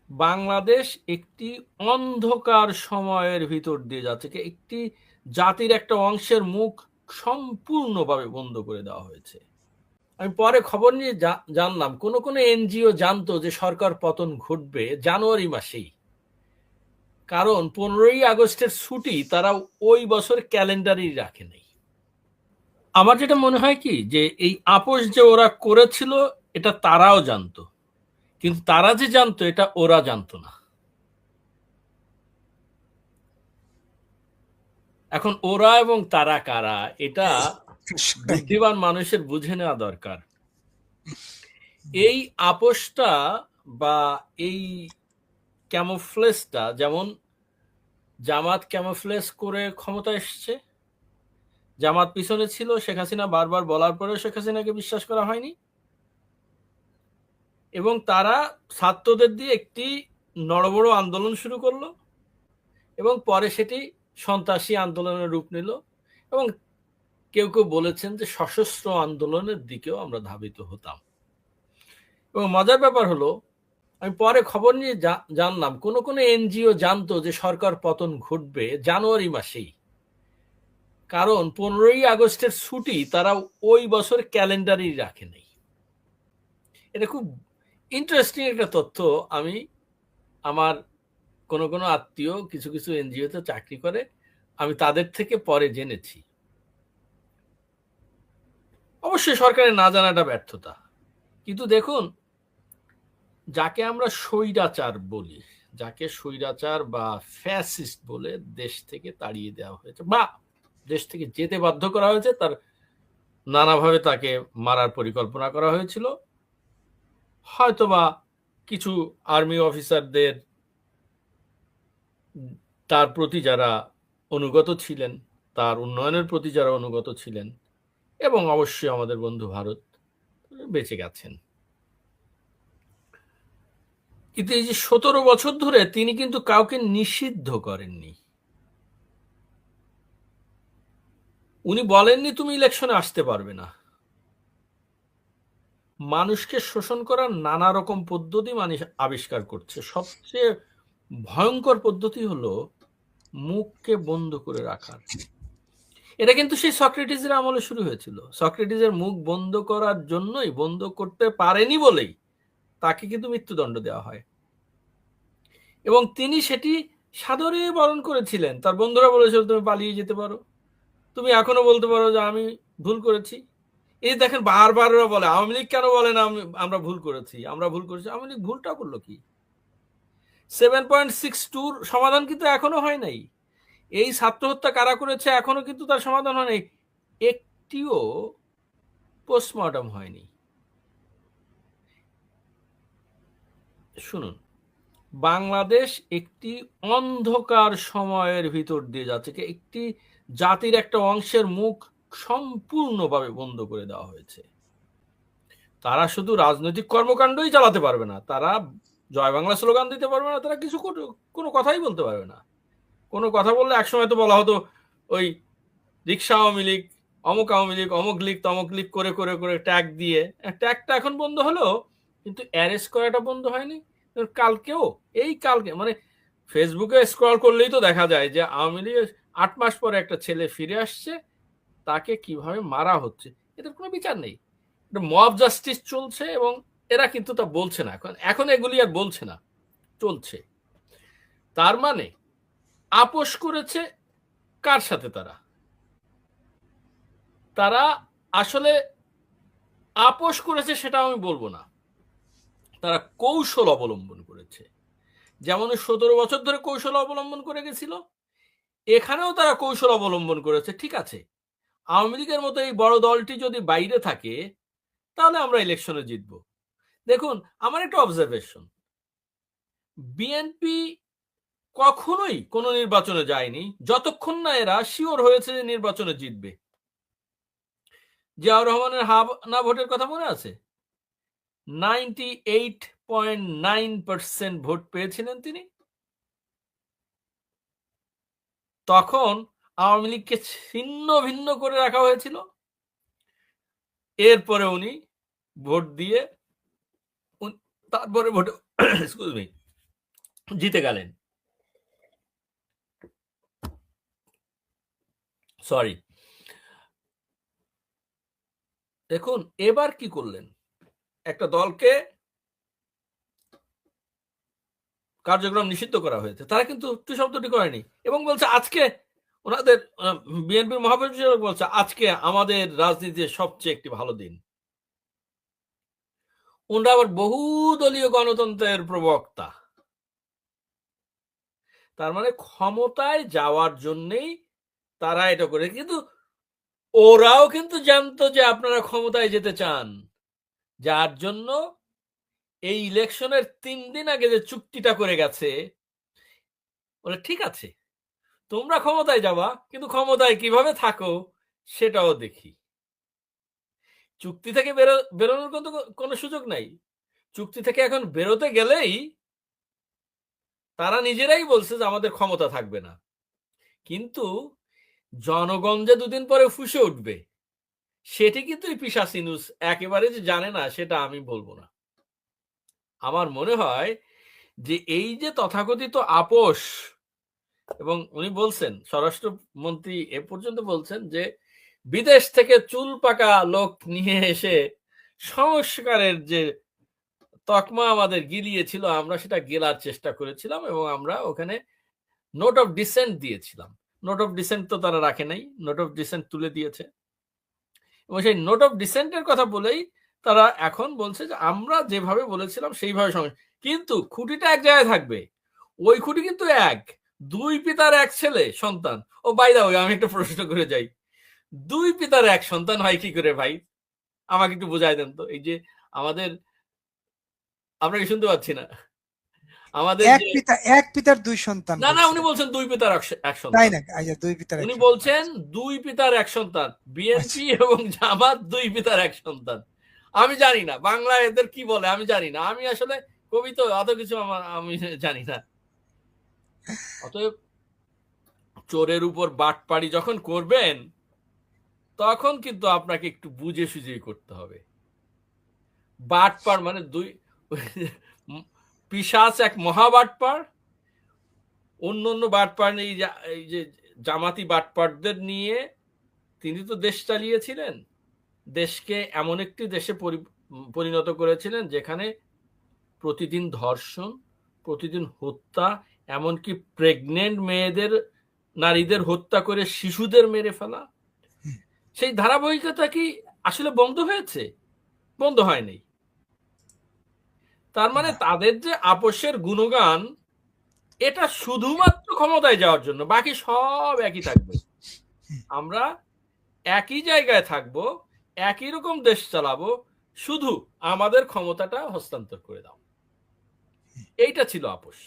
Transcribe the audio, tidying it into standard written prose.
বাংলাদেশ একটি অন্ধকার সময়ের ভিতর দিয়ে যাচ্ছে। একটি জাতির একটা অংশের মুখ সম্পূর্ণভাবে বন্ধ করে দেওয়া হয়েছে। আমি পরে খবর নিয়ে জানলাম কোনো এনজিও জানতো যে সরকার পতন ঘটবে জানুয়ারি মাসেই, কারণ 15ই আগস্টের ছুটি তারা ওই বছর ক্যালেন্ডারেই রাখে নাই। আমার যেটা মনে হয় কি যে এই আপোষ যে ওরা করেছিল এটা তারাও জানতো, কিন্তু তারা যে জানতো এটা ওরা জানতো না। এখন ওরা এবং তারা কারা এটা বুদ্ধিমান মানুষের বুঝে নেওয়া দরকার। এই আপোষটা বা এই ক্যামোফ্লেজটা, যেমন জামাত ক্যামোফ্লেজ করে ক্ষমতা এসছে, জামাত পিছনে ছিল, শেখ হাসিনা বারবার বলার পরেও শেখ হাসিনাকে বিশ্বাস করা হয়নি, এবং তারা ছাত্রদের দিয়ে একটি নড়বড় আন্দোলন শুরু করলো এবং পরে সেটি সন্ত্রাসী আন্দোলনের রূপ নিল, এবং কেউ কেউ বলেছেন যে সশস্ত্র আন্দোলনের দিকেও আমরা ধাবিত হতাম। এবং মজার ব্যাপার হলো, আমি পরে খবর নিয়ে জানলাম কোনো এনজিও জানতো যে সরকার পতন ঘটবে জানুয়ারি মাসেই, কারণ 15ই আগস্টের ছুটি তারা ওই বছর ক্যালেন্ডারেই রাখে নাই। এটা খুব ইন্টারেস্টিং একটা তথ্য। আমি আমার কোনো আত্মীয় কিছু কিছু এনজিওতে চাকরি করে, আমি তাদের থেকে পরে জেনেছি। অবশ্যই সরকারের না জানাটা ব্যর্থতা, কিন্তু দেখুন, যাকে আমরা স্বৈরাচার বলি, যাকে স্বৈরাচার বা ফ্যাসিস্ট বলে দেশ থেকে তাড়িয়ে দেওয়া হয়েছে বা দেশ থেকে যেতে বাধ্য করা হয়েছে, তার নানাভাবে তাকে মারার পরিকল্পনা করা হয়েছিল, হয়তোবা কিছু আর্মি অফিসারদের তার প্রতি যারা অনুগত ছিলেন, তার উন্নয়নের প্রতি যারা অনুগত ছিলেন, এবং অবশ্যই আমাদের বন্ধু ভারত বেঁচে গেছেন। কিন্তু এই যে 17 বছর ধরে তিনি কিন্তু কাউকে নিষিদ্ধ করেননি। উনি বলেননি তুমি ইলেকশনে আসতে পারবে না। মানুষকে শোষণ করার নানা রকম পদ্ধতি মানুষ আবিষ্কার করছে। সবচেয়ে ভয়ঙ্কর পদ্ধতি হলো মুখকে বন্ধ করে রাখার। এটা কিন্তু সেই সক্রেটিসের আমলে শুরু হয়েছিল। সক্রেটিসের মুখ বন্ধ করার জন্যই, বন্ধ করতে পারেনি বলেই তাকে কিন্তু মৃত্যুদণ্ড দেওয়া হয়, এবং তিনি সেটি সাদরে বরণ করেছিলেন। তার বন্ধুরা বলেছিল তুমি পালিয়ে যেতে পারো, তুমি এখনো বলতে পারো যে আমি ভুল করেছি। এই দেখেন বারবার ওরা বলে আওয়ামী লীগ কেন বলে না আমরা ভুল করেছি, আমরা ভুল করেছি। আওয়ামী লীগ ভুলটা করলো কি? 7.62 সমাধান কিন্তু এখনো হয় নাই। এই ছাত্র হত্যা কারা করেছে এখনো কিন্তু তার সমাধান হয় নাই, একটিও পোস্টমর্টম হয়নি। শুনুন, বাংলাদেশ একটি অন্ধকার সময়ের ভিতর দিয়ে যাচ্ছে। একটি জাতির একটা অংশের মুখ সম্পূর্ণভাবে বন্ধ করে দেওয়া হয়েছে। তারা শুধু রাজনৈতিক কর্মকাণ্ডই চালাতে পারবে না, তারা জয় বাংলা স্লোগান দিতে পারবে না, তারা কিছু কোনো কথাই বলতে পারবে না। কোনো কথা বললে একসময় তো বলা হতো ওই রিক্সা আওয়ামী লীগ, অমুক আওয়ামী লীগ, অমুক লীগ তমুক লীগ করে করে করে ট্যাগ দিয়ে, ট্যাগটা এখন বন্ধ হলো, কিন্তু অ্যারেস্ট করাটা বন্ধ হয়নি। কালকেও, এই কালকে মানে ফেসবুকে স্ক্রল করলেই তো দেখা যায় যে আওয়ামী লীগের 8 মাস পরে একটা ছেলে ফিরে আসছে, তাকে কিভাবে মারা হচ্ছে, এটার কোনো বিচার নেই। মব জাস্টিস চলছে, এবং এরা কিন্তু তা বলছে না। এখন এগুলি আর বলছে না, চলছে। তার মানে আপোষ করেছে কার সাথে? তারা আসলে আপোষ করেছে সেটা আমি বলবো না, তারা কৌশল অবলম্বন করেছে। যেমন 17 বছর ধরে কৌশল অবলম্বন করে গেছিল, এখানেও তারা কৌশল অবলম্বন করেছে। ঠিক আছে, আওয়ামী লীগের মতো এই বড় দলটি যদি বাইরে থাকে তাহলে আমরা ইলেকশনে জিতব। দেখুন, আমার একটা অবজারভেশন, বিএনপি কখনোই কোনো নির্বাচনে যায়নি যতক্ষণ না এরা শিওর হয়েছে যে নির্বাচনে জিতবে। জিয়াউর রহমানের না ভোটের কথা মনে আছে? 98.9% ভোট পেয়েছিলেন তিনি। তখন আওয়ামী লীগকে ছিন্ন ভিন্ন করে রাখা হয়েছিল। এরপরে উনি ভোট দিয়ে তারপরে ভোটে জিতে গেলেন। সরি, দেখুন এবার কি করলেন, একটা দলকে কার্যক্রম নিষিদ্ধ করা হয়েছে, তারা কিন্তু উক্তি শব্দটি করেনি এবং বলছে আজকে ওনাদের বিএনপির মহাপরিচালক বলছে আজকে আমাদের রাজনীতির সবচেয়ে একটি ভালো দিন। ওনারা আবার বহুদলীয় গণতন্ত্রের প্রবক্তা, তার মানে ক্ষমতায় যাওয়ার জন্যই তারা এটা করে। কিন্তু ওরাও কিন্তু জানতো যে আপনারা ক্ষমতায় যেতে চান, যার জন্য এই ইলেকশনের 3 দিন আগে যে চুক্তিটা করে গেছে, বলে ঠিক আছে তোমরা ক্ষমতায় যাবা, কিন্তু ক্ষমতায় কিভাবে থাকো সেটাও দেখি। চুক্তি থেকে বেরোনোর কিন্তু কোনো সুযোগ নাই। চুক্তি থেকে এখন বেরোতে গেলেই তারা নিজেরাই বলছে যে আমাদের ক্ষমতা থাকবে না, কিন্তু জনগণ যে দুদিন পরে ফুঁসে উঠবে সেটি কিন্তু পিশাচি নিউজ একেবারে যে জানে না সেটা আমি বলবো না। আমার মনে হয় যে এই যে তথাকথিত আপোষ, এবং উনি বলছেন স্বরাষ্ট্রমন্ত্রী এ পর্যন্ত বলছেন যে বিদেশ থেকে চুল পাকা লোক নিয়ে এসে সংস্কারের যে তকমা আমাদের গিলিয়েছিল আমরা সেটা গেলার চেষ্টা করেছিলাম এবং আমরা ওখানে নোট অফ ডিসেন্ট দিয়েছিলাম। নোট অফ ডিসেন্ট তো তারা রাখে নাই, নোট অফ ডিসেন্ট তুলে দিয়েছে এবং সেই নোট অফ ডিসেন্টের কথা বলেই তারা এখন বলছে যে আমরা যেভাবে বলেছিলাম সেইভাবে কিন্তু খুঁটিটা এক জায়গায় থাকবে, ওই খুঁটি কিন্তু এক, 2 পিতার 1 ছেলে সন্তান। ও বাই দা ওয়ে আমি একটা প্রশ্ন করে যাই, 2 পিতার 1 সন্তান হয় কি করে ভাই? আমাকে একটু বুঝাই দেন তো। এই যে আমাদের, আপনাকে শুনতে পাচ্ছি না, আমাদের এক পিতার 2 সন্তান। না উনি বলছেন 2 পিতার 1 সন্তান। তাই না? আচ্ছা 2 পিতার 1 উনি সন্তান। বলছেন 2 পিতার 1 সন্তান, বিএনপি এবং জামাত 2 পিতার 1 সন্তান। আমি জানি না বাংলা এদের কি বলে, আমি জানি না, আমি আসলে কবি তো অত কিছু আমি জানি না। অতএব চোরের উপর বাটপাড়ি যখন করবেন তখন কিন্তু আপনাকে একটু বুঝে সুঝে করতে হবে। বাটপার মানে দুই পিশাচ এক মহা বাটপার, অন্য বাটপার এই যে জামাতি বাটপারদের নিয়ে তিনি তো দেশ চালিয়েছিলেন, দেশকে এমন একটি দেশে পরিণত করেছিলেন যেখানে প্রতিদিন ধর্ষণ, প্রতিদিন হত্যা, এমনকি প্রেগনেন্ট নারীদের হত্যা করে শিশুদের মেরে ফেলা, সেই ধারাবাহিকতা কি আসলে বন্ধ হয়েছে? বন্ধ হয়নি। তার মানে তাদের যে আপোষের গুণগান এটা শুধুমাত্র ক্ষমতায় যাওয়ার জন্য, বাকি সব একই থাকবে, আমরা একই জায়গায় থাকবো, একই রকম দেশ চালাবো, শুধু আমাদের ক্ষমতাটা হস্তান্তর করে দাও, এইটা ছিল আপোষ।